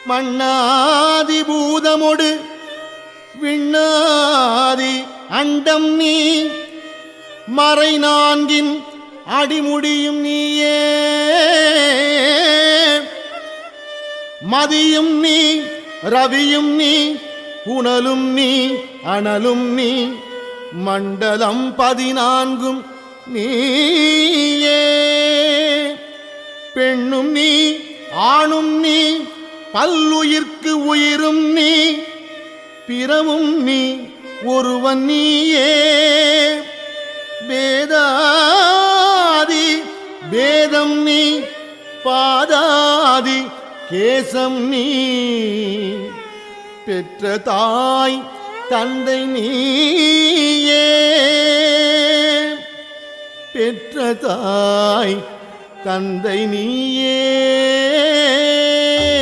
மண்ணாதி பூதமொடு விண்ணாதி அண்டம் நீ மறை நான்கின் அடிமுடியும் நீயே மதியும் நீ ரவியும் நீ புனலும் நீ அனலும் நீ மண்டலம் 14 நீயே பெண்ணும் நீ ஆணும் நீ பல்லுயிர்க்கு உயிரும் நீ பிறவும் நீ ஒருவன் நீயே வேதாதி வேதம் நீ பாதாதி கேசம் நீ பெற்ற தாய் தந்தை நீயே பெற்ற தாய் தந்தை நீயே